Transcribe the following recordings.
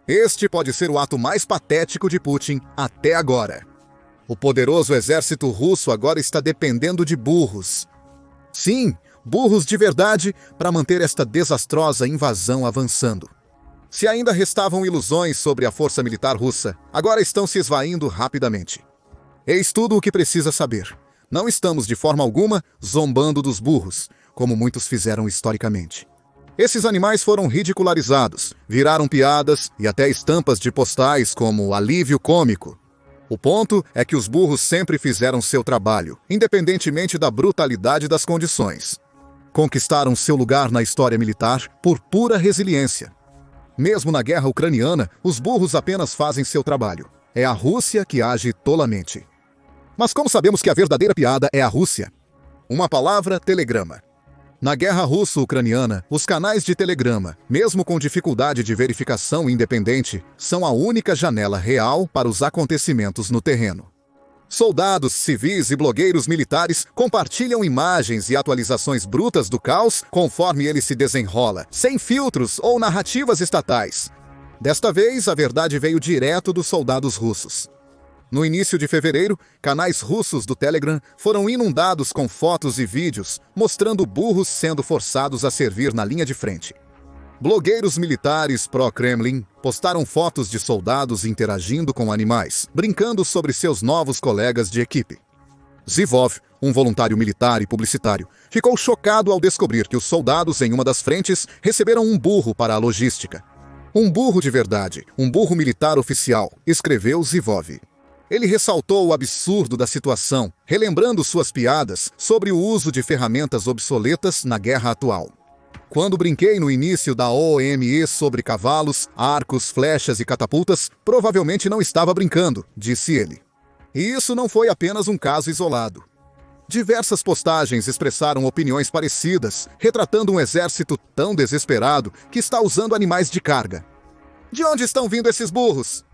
Este pode ser o ato mais patético de Putin até agora. O poderoso exército russo agora está dependendo de burros. Sim, burros de verdade para manter esta desastrosa invasão avançando. Se ainda restavam ilusões sobre a força militar russa, agora estão se esvaindo rapidamente. Eis tudo o que precisa saber. Não estamos de forma alguma zombando dos burros, como muitos fizeram historicamente. Esses animais foram ridicularizados, viraram piadas e até estampas de postais como alívio cômico. O ponto é que os burros sempre fizeram seu trabalho, independentemente da brutalidade das condições. Conquistaram seu lugar na história militar por pura resiliência. Mesmo na guerra ucraniana, os burros apenas fazem seu trabalho. É a Rússia que age tolamente. Mas como sabemos que a verdadeira piada é a Rússia? Uma palavra: telegrama. Na guerra russo-ucraniana, os canais de telegrama, mesmo com dificuldade de verificação independente, são a única janela real para os acontecimentos no terreno. Soldados, civis e blogueiros militares compartilham imagens e atualizações brutas do caos conforme ele se desenrola, sem filtros ou narrativas estatais. Desta vez, a verdade veio direto dos soldados russos. No início de fevereiro, canais russos do Telegram foram inundados com fotos e vídeos mostrando burros sendo forçados a servir na linha de frente. Blogueiros militares pró-Kremlin postaram fotos de soldados interagindo com animais, brincando sobre seus novos colegas de equipe. Zivov, um voluntário militar e publicitário, ficou chocado ao descobrir que os soldados em uma das frentes receberam um burro para a logística. Um burro de verdade, um burro militar oficial, escreveu Zivov. Ele ressaltou o absurdo da situação, relembrando suas piadas sobre o uso de ferramentas obsoletas na guerra atual. Quando brinquei no início da OME sobre cavalos, arcos, flechas e catapultas, provavelmente não estava brincando, disse ele. E isso não foi apenas um caso isolado. Diversas postagens expressaram opiniões parecidas, retratando um exército tão desesperado que está usando animais de carga. De onde estão vindo esses burros?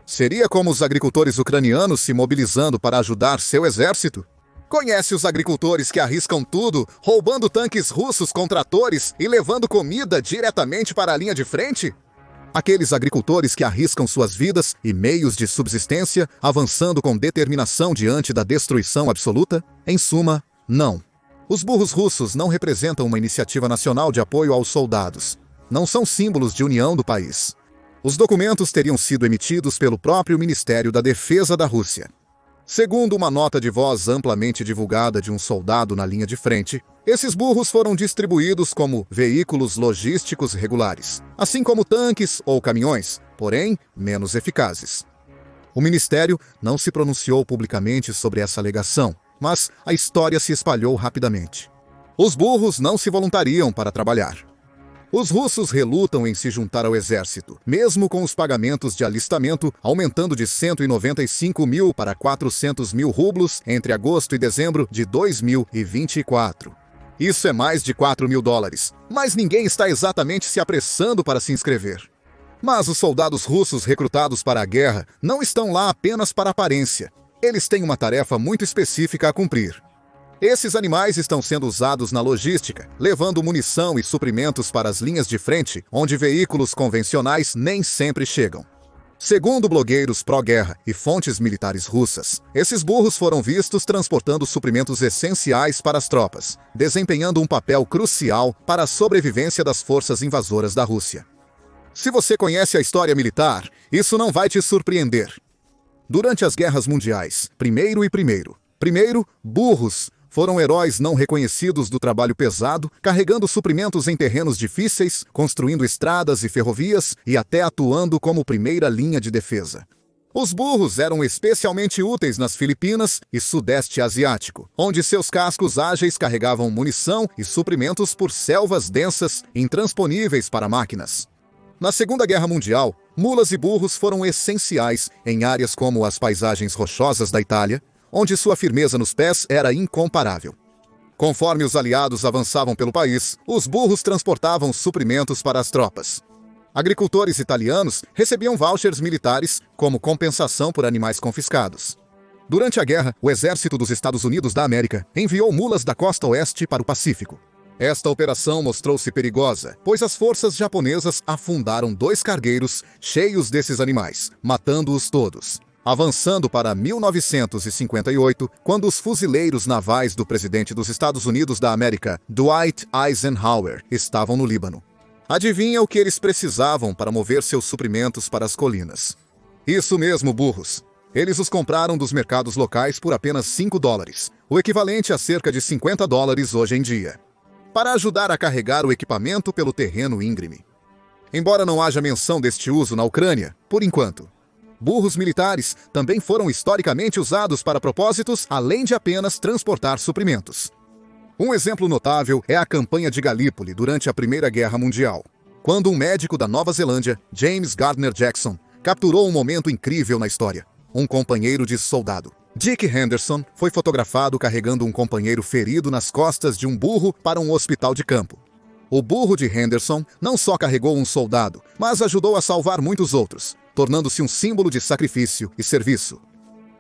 Seria como os agricultores ucranianos se mobilizando para ajudar seu exército? Conhece os agricultores que arriscam tudo, roubando tanques russos com tratores e levando comida diretamente para a linha de frente? Aqueles agricultores que arriscam suas vidas e meios de subsistência, avançando com determinação diante da destruição absoluta? Em suma, não. Os burros russos não representam uma iniciativa nacional de apoio aos soldados. Não são símbolos de união do país. Os documentos teriam sido emitidos pelo próprio Ministério da Defesa da Rússia. Segundo uma nota de voz amplamente divulgada de um soldado na linha de frente, esses burros foram distribuídos como veículos logísticos regulares, assim como tanques ou caminhões, porém menos eficazes. O Ministério não se pronunciou publicamente sobre essa alegação, mas a história se espalhou rapidamente. Os burros não se voluntariam para trabalhar. Os russos relutam em se juntar ao exército, mesmo com os pagamentos de alistamento aumentando de 195 mil para 400 mil rublos entre agosto e dezembro de 2024. Isso é mais de 4 mil dólares, mas ninguém está exatamente se apressando para se inscrever. Mas os soldados russos recrutados para a guerra não estão lá apenas para aparência. Eles têm uma tarefa muito específica a cumprir. Esses animais estão sendo usados na logística, levando munição e suprimentos para as linhas de frente, onde veículos convencionais nem sempre chegam. Segundo blogueiros pró-guerra e fontes militares russas, esses burros foram vistos transportando suprimentos essenciais para as tropas, desempenhando um papel crucial para a sobrevivência das forças invasoras da Rússia. Se você conhece a história militar, isso não vai te surpreender. Durante as guerras mundiais, primeiro, burros foram heróis não reconhecidos do trabalho pesado, carregando suprimentos em terrenos difíceis, construindo estradas e ferrovias e até atuando como primeira linha de defesa. Os burros eram especialmente úteis nas Filipinas e Sudeste Asiático, onde seus cascos ágeis carregavam munição e suprimentos por selvas densas, intransponíveis para máquinas. Na Segunda Guerra Mundial, mulas e burros foram essenciais em áreas como as paisagens rochosas da Itália, onde sua firmeza nos pés era incomparável. Conforme os aliados avançavam pelo país, os burros transportavam suprimentos para as tropas. Agricultores italianos recebiam vouchers militares como compensação por animais confiscados. Durante a guerra, o exército dos Estados Unidos da América enviou mulas da costa oeste para o Pacífico. Esta operação mostrou-se perigosa, pois as forças japonesas afundaram 2 cargueiros cheios desses animais, matando-os todos. Avançando para 1958, quando os fuzileiros navais do presidente dos Estados Unidos da América, Dwight Eisenhower, estavam no Líbano. Adivinha o que eles precisavam para mover seus suprimentos para as colinas? Isso mesmo, burros. Eles os compraram dos mercados locais por apenas $5, o equivalente a cerca de $50 hoje em dia, para ajudar a carregar o equipamento pelo terreno íngreme. Embora não haja menção deste uso na Ucrânia, por enquanto, burros militares também foram historicamente usados para propósitos além de apenas transportar suprimentos. Um exemplo notável é a campanha de Galípoli durante a Primeira Guerra Mundial, quando um médico da Nova Zelândia, James Gardner Jackson, capturou um momento incrível na história: um companheiro de soldado. Dick Henderson foi fotografado carregando um companheiro ferido nas costas de um burro para um hospital de campo. O burro de Henderson não só carregou um soldado, mas ajudou a salvar muitos outros, tornando-se um símbolo de sacrifício e serviço.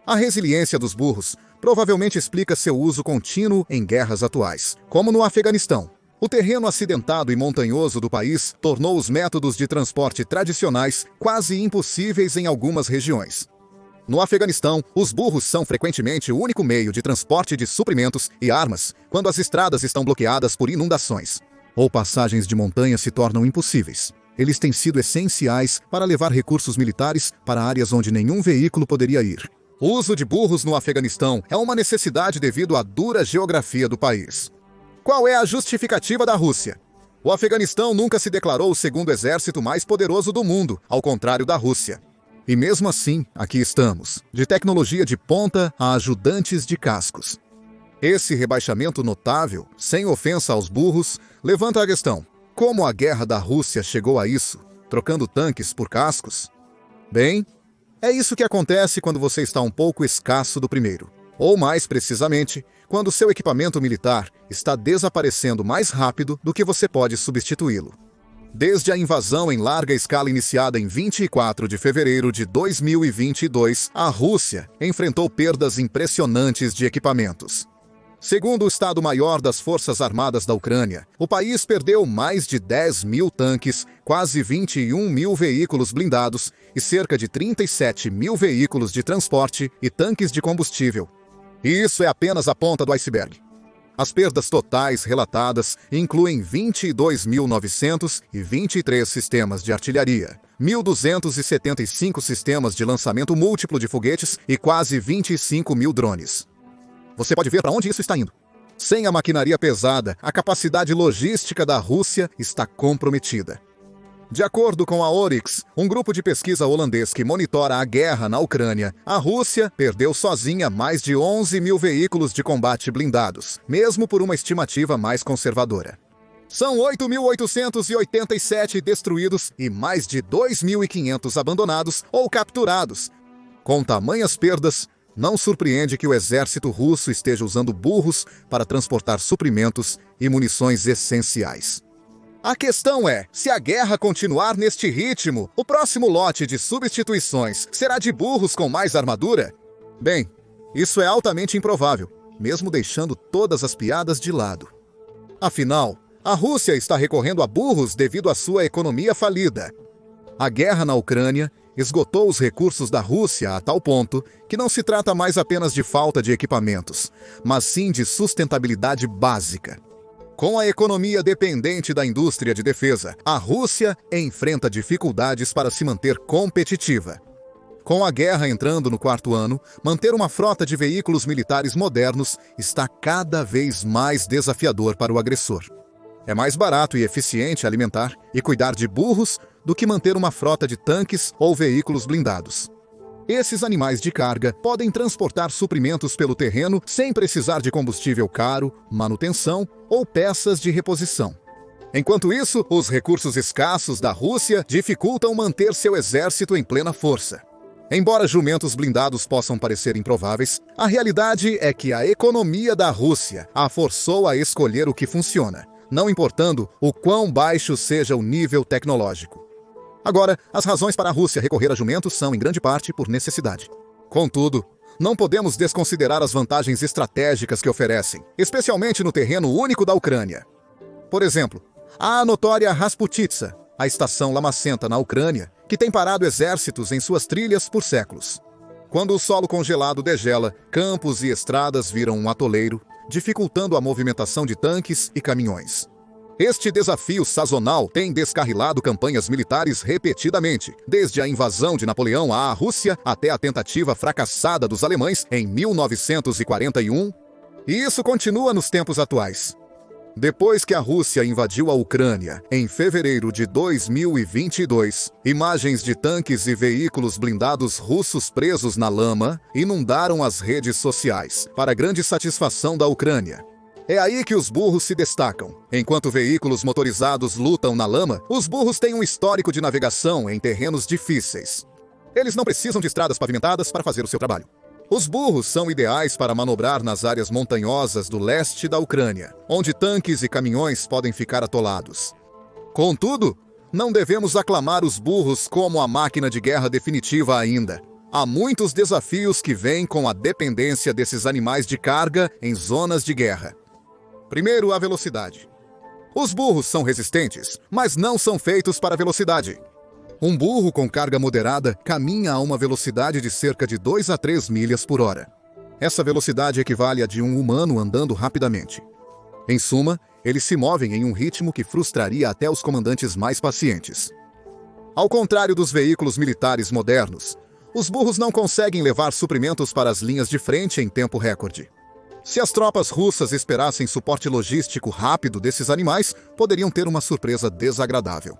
A resiliência dos burros provavelmente explica seu uso contínuo em guerras atuais, como no Afeganistão. O terreno acidentado e montanhoso do país tornou os métodos de transporte tradicionais quase impossíveis em algumas regiões. No Afeganistão, os burros são frequentemente o único meio de transporte de suprimentos e armas quando as estradas estão bloqueadas por inundações ou passagens de montanha se tornam impossíveis. Eles têm sido essenciais para levar recursos militares para áreas onde nenhum veículo poderia ir. O uso de burros no Afeganistão é uma necessidade devido à dura geografia do país. Qual é a justificativa da Rússia? O Afeganistão nunca se declarou o segundo exército mais poderoso do mundo, ao contrário da Rússia. E mesmo assim, aqui estamos, de tecnologia de ponta a ajudantes de cascos. Esse rebaixamento notável, sem ofensa aos burros, levanta a questão: como a guerra da Rússia chegou a isso, trocando tanques por cascos? Bem, é isso que acontece quando você está um pouco escasso do primeiro. Ou mais precisamente, quando seu equipamento militar está desaparecendo mais rápido do que você pode substituí-lo. Desde a invasão em larga escala iniciada em 24 de fevereiro de 2022, a Rússia enfrentou perdas impressionantes de equipamentos. Segundo o Estado-Maior das Forças Armadas da Ucrânia, o país perdeu mais de 10 mil tanques, quase 21 mil veículos blindados e cerca de 37 mil veículos de transporte e tanques de combustível. E isso é apenas a ponta do iceberg. As perdas totais relatadas incluem 22.923 sistemas de artilharia, 1.275 sistemas de lançamento múltiplo de foguetes e quase 25 mil drones. Você pode ver para onde isso está indo. Sem a maquinaria pesada, a capacidade logística da Rússia está comprometida. De acordo com a Oryx, um grupo de pesquisa holandês que monitora a guerra na Ucrânia, a Rússia perdeu sozinha mais de 11 mil veículos de combate blindados, mesmo por uma estimativa mais conservadora. São 8.887 destruídos e mais de 2.500 abandonados ou capturados. Com tamanhas perdas, não surpreende que o exército russo esteja usando burros para transportar suprimentos e munições essenciais. A questão é, se a guerra continuar neste ritmo, o próximo lote de substituições será de burros com mais armadura? Bem, isso é altamente improvável, mesmo deixando todas as piadas de lado. Afinal, a Rússia está recorrendo a burros devido à sua economia falida. A guerra na Ucrânia esgotou os recursos da Rússia a tal ponto que não se trata mais apenas de falta de equipamentos, mas sim de sustentabilidade básica. Com a economia dependente da indústria de defesa, a Rússia enfrenta dificuldades para se manter competitiva. Com a guerra entrando no 4º ano, manter uma frota de veículos militares modernos está cada vez mais desafiador para o agressor. É mais barato e eficiente alimentar e cuidar de burros do que manter uma frota de tanques ou veículos blindados. Esses animais de carga podem transportar suprimentos pelo terreno sem precisar de combustível caro, manutenção ou peças de reposição. Enquanto isso, os recursos escassos da Rússia dificultam manter seu exército em plena força. Embora jumentos blindados possam parecer improváveis, a realidade é que a economia da Rússia a forçou a escolher o que funciona, não importando o quão baixo seja o nível tecnológico. Agora, as razões para a Rússia recorrer a jumentos são, em grande parte, por necessidade. Contudo, não podemos desconsiderar as vantagens estratégicas que oferecem, especialmente no terreno único da Ucrânia. Por exemplo, há a notória Rasputitsa, a estação lamacenta na Ucrânia, que tem parado exércitos em suas trilhas por séculos. Quando o solo congelado degela, campos e estradas viram um atoleiro, dificultando a movimentação de tanques e caminhões. Este desafio sazonal tem descarrilado campanhas militares repetidamente, desde a invasão de Napoleão à Rússia até a tentativa fracassada dos alemães em 1941, e isso continua nos tempos atuais. Depois que a Rússia invadiu a Ucrânia, em fevereiro de 2022, imagens de tanques e veículos blindados russos presos na lama inundaram as redes sociais, para grande satisfação da Ucrânia. É aí que os burros se destacam. Enquanto veículos motorizados lutam na lama, os burros têm um histórico de navegação em terrenos difíceis. Eles não precisam de estradas pavimentadas para fazer o seu trabalho. Os burros são ideais para manobrar nas áreas montanhosas do leste da Ucrânia, onde tanques e caminhões podem ficar atolados. Contudo, não devemos aclamar os burros como a máquina de guerra definitiva ainda. Há muitos desafios que vêm com a dependência desses animais de carga em zonas de guerra. Primeiro, a velocidade. Os burros são resistentes, mas não são feitos para velocidade. Um burro com carga moderada caminha a uma velocidade de cerca de 2 a 3 milhas por hora. Essa velocidade equivale à de um humano andando rapidamente. Em suma, eles se movem em um ritmo que frustraria até os comandantes mais pacientes. Ao contrário dos veículos militares modernos, os burros não conseguem levar suprimentos para as linhas de frente em tempo recorde. Se as tropas russas esperassem suporte logístico rápido desses animais, poderiam ter uma surpresa desagradável.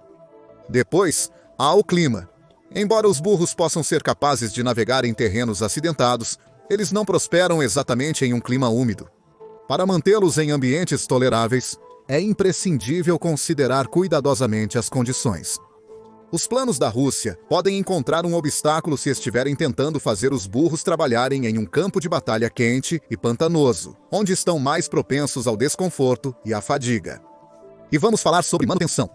Depois, há o clima. Embora os burros possam ser capazes de navegar em terrenos acidentados, eles não prosperam exatamente em um clima úmido. Para mantê-los em ambientes toleráveis, é imprescindível considerar cuidadosamente as condições. Os planos da Rússia podem encontrar um obstáculo se estiverem tentando fazer os burros trabalharem em um campo de batalha quente e pantanoso, onde estão mais propensos ao desconforto e à fadiga. E vamos falar sobre manutenção.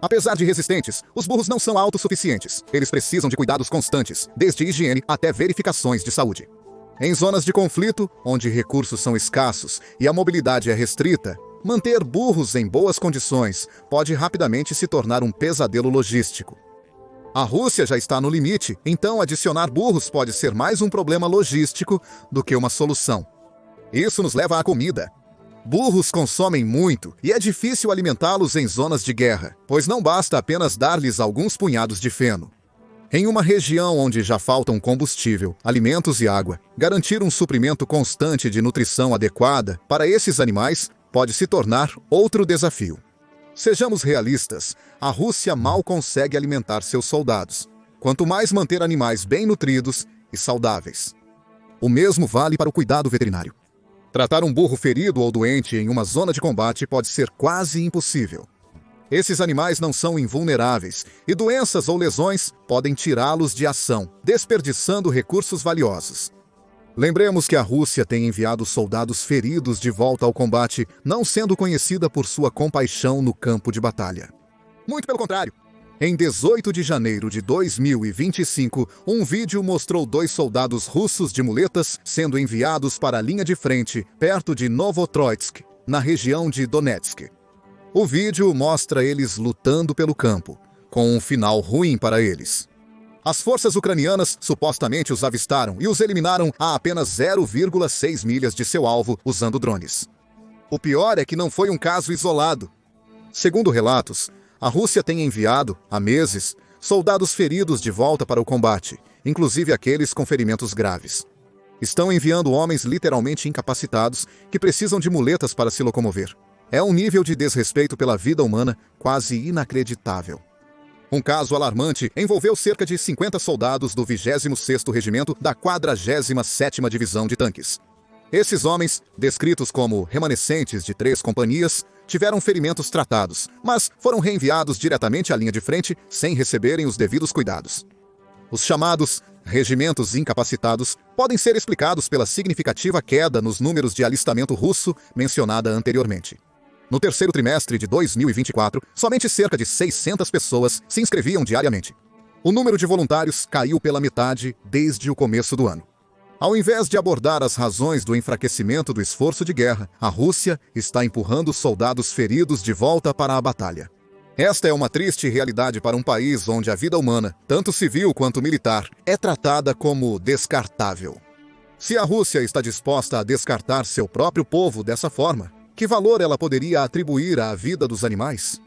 Apesar de resistentes, os burros não são autossuficientes. Eles precisam de cuidados constantes, desde higiene até verificações de saúde. Em zonas de conflito, onde recursos são escassos e a mobilidade é restrita, manter burros em boas condições pode rapidamente se tornar um pesadelo logístico. A Rússia já está no limite, então adicionar burros pode ser mais um problema logístico do que uma solução. Isso nos leva à comida. Burros consomem muito e é difícil alimentá-los em zonas de guerra, pois não basta apenas dar-lhes alguns punhados de feno. Em uma região onde já faltam combustível, alimentos e água, garantir um suprimento constante de nutrição adequada para esses animais pode se tornar outro desafio. Sejamos realistas, a Rússia mal consegue alimentar seus soldados, quanto mais manter animais bem nutridos e saudáveis. O mesmo vale para o cuidado veterinário. Tratar um burro ferido ou doente em uma zona de combate pode ser quase impossível. Esses animais não são invulneráveis e doenças ou lesões podem tirá-los de ação, desperdiçando recursos valiosos. Lembremos que a Rússia tem enviado soldados feridos de volta ao combate, não sendo conhecida por sua compaixão no campo de batalha. Muito pelo contrário. Em 18 de janeiro de 2025, um vídeo mostrou 2 soldados russos de muletas sendo enviados para a linha de frente, perto de Novotroitsk, na região de Donetsk. O vídeo mostra eles lutando pelo campo, com um final ruim para eles. As forças ucranianas supostamente os avistaram e os eliminaram a apenas 0,6 milhas de seu alvo usando drones. O pior é que não foi um caso isolado. Segundo relatos, a Rússia tem enviado, há meses, soldados feridos de volta para o combate, inclusive aqueles com ferimentos graves. Estão enviando homens literalmente incapacitados que precisam de muletas para se locomover. É um nível de desrespeito pela vida humana quase inacreditável. Um caso alarmante envolveu cerca de 50 soldados do 26º Regimento da 47ª Divisão de Tanques. Esses homens, descritos como remanescentes de 3 companhias, tiveram ferimentos tratados, mas foram reenviados diretamente à linha de frente sem receberem os devidos cuidados. Os chamados regimentos incapacitados podem ser explicados pela significativa queda nos números de alistamento russo mencionada anteriormente. No terceiro trimestre de 2024, somente cerca de 600 pessoas se inscreviam diariamente. O número de voluntários caiu pela metade desde o começo do ano. Ao invés de abordar as razões do enfraquecimento do esforço de guerra, a Rússia está empurrando soldados feridos de volta para a batalha. Esta é uma triste realidade para um país onde a vida humana, tanto civil quanto militar, é tratada como descartável. Se a Rússia está disposta a descartar seu próprio povo dessa forma, que valor ela poderia atribuir à vida dos animais?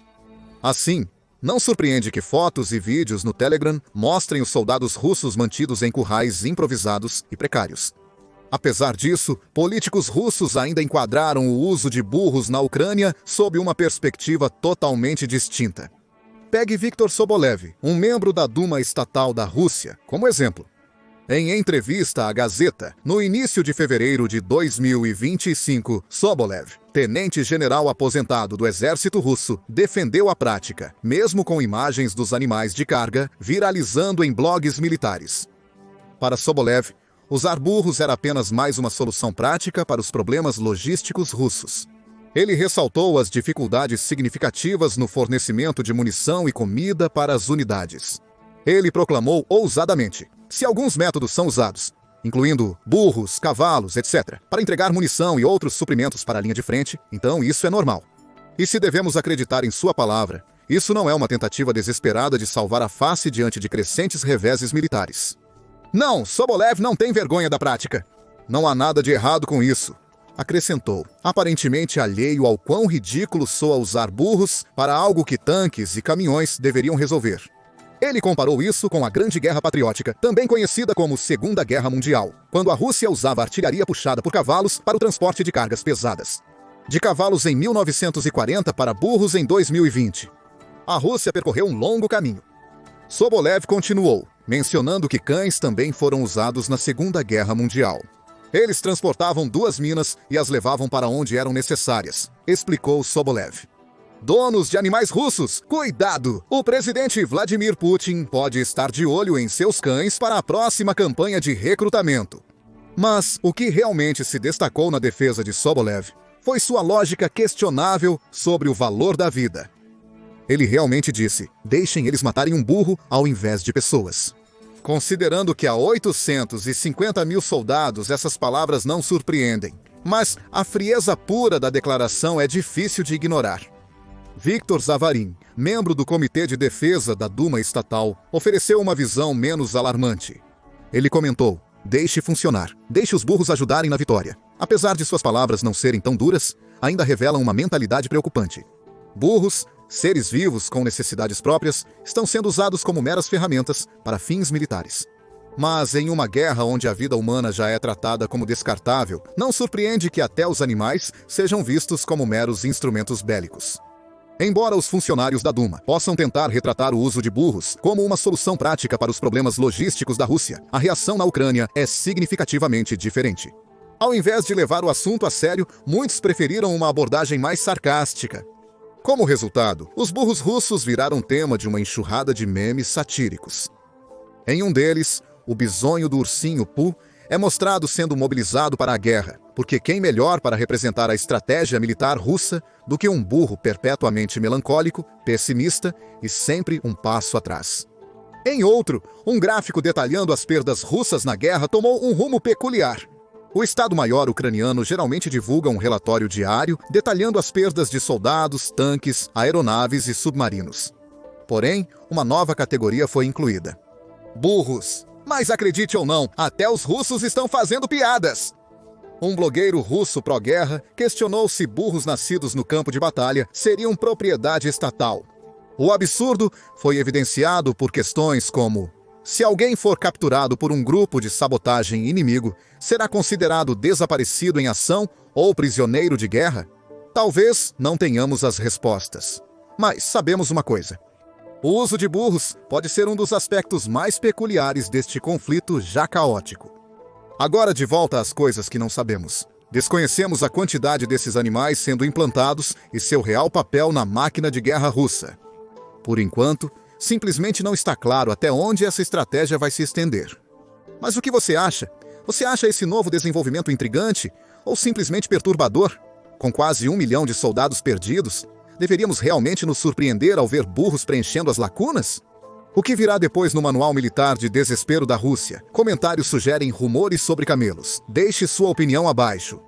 Assim, não surpreende que fotos e vídeos no Telegram mostrem os soldados russos mantidos em currais improvisados e precários. Apesar disso, políticos russos ainda enquadraram o uso de burros na Ucrânia sob uma perspectiva totalmente distinta. Pegue Viktor Sobolev, um membro da Duma estatal da Rússia, como exemplo. Em entrevista à Gazeta, no início de fevereiro de 2025, Sobolev, tenente-general aposentado do exército russo, defendeu a prática, mesmo com imagens dos animais de carga viralizando em blogs militares. Para Sobolev, usar burros era apenas mais uma solução prática para os problemas logísticos russos. Ele ressaltou as dificuldades significativas no fornecimento de munição e comida para as unidades. Ele proclamou ousadamente: se alguns métodos são usados, incluindo burros, cavalos, etc., para entregar munição e outros suprimentos para a linha de frente, então isso é normal. E se devemos acreditar em sua palavra, isso não é uma tentativa desesperada de salvar a face diante de crescentes reveses militares. Não, Sobolev não tem vergonha da prática. Não há nada de errado com isso, acrescentou, aparentemente alheio ao quão ridículo soa usar burros para algo que tanques e caminhões deveriam resolver. Ele comparou isso com a Grande Guerra Patriótica, também conhecida como Segunda Guerra Mundial, quando a Rússia usava artilharia puxada por cavalos para o transporte de cargas pesadas. De cavalos em 1940 para burros em 2020. A Rússia percorreu um longo caminho. Sobolev continuou, mencionando que cães também foram usados na Segunda Guerra Mundial. Eles transportavam 2 minas e as levavam para onde eram necessárias, explicou Sobolev. Donos de animais russos, cuidado! O presidente Vladimir Putin pode estar de olho em seus cães para a próxima campanha de recrutamento. Mas o que realmente se destacou na defesa de Sobolev foi sua lógica questionável sobre o valor da vida. Ele realmente disse: deixem eles matarem um burro ao invés de pessoas. Considerando que há 850 mil soldados, essas palavras não surpreendem. Mas a frieza pura da declaração é difícil de ignorar. Viktor Zavarin, membro do Comitê de Defesa da Duma estatal, ofereceu uma visão menos alarmante. Ele comentou: deixe funcionar, deixe os burros ajudarem na vitória. Apesar de suas palavras não serem tão duras, ainda revelam uma mentalidade preocupante. Burros, seres vivos com necessidades próprias, estão sendo usados como meras ferramentas para fins militares. Mas em uma guerra onde a vida humana já é tratada como descartável, não surpreende que até os animais sejam vistos como meros instrumentos bélicos. Embora os funcionários da Duma possam tentar retratar o uso de burros como uma solução prática para os problemas logísticos da Rússia, a reação na Ucrânia é significativamente diferente. Ao invés de levar o assunto a sério, muitos preferiram uma abordagem mais sarcástica. Como resultado, os burros russos viraram tema de uma enxurrada de memes satíricos. Em um deles, o bisonho do ursinho Pooh é mostrado sendo mobilizado para a guerra, porque quem melhor para representar a estratégia militar russa do que um burro perpetuamente melancólico, pessimista e sempre um passo atrás. Em outro, um gráfico detalhando as perdas russas na guerra tomou um rumo peculiar. O Estado-Maior ucraniano geralmente divulga um relatório diário detalhando as perdas de soldados, tanques, aeronaves e submarinos. Porém, uma nova categoria foi incluída: burros. Mas acredite ou não, até os russos estão fazendo piadas. Um blogueiro russo pró-guerra questionou se burros nascidos no campo de batalha seriam propriedade estatal. O absurdo foi evidenciado por questões como: se alguém for capturado por um grupo de sabotagem inimigo, será considerado desaparecido em ação ou prisioneiro de guerra? Talvez não tenhamos as respostas. Mas sabemos uma coisa: o uso de burros pode ser um dos aspectos mais peculiares deste conflito já caótico. Agora de volta às coisas que não sabemos. Desconhecemos a quantidade desses animais sendo implantados e seu real papel na máquina de guerra russa. Por enquanto, simplesmente não está claro até onde essa estratégia vai se estender. Mas o que você acha? Você acha esse novo desenvolvimento intrigante ou simplesmente perturbador? Com quase 1 milhão de soldados perdidos, deveríamos realmente nos surpreender ao ver burros preenchendo as lacunas? O que virá depois no Manual Militar de Desespero da Rússia? Comentários sugerem rumores sobre camelos. Deixe sua opinião abaixo.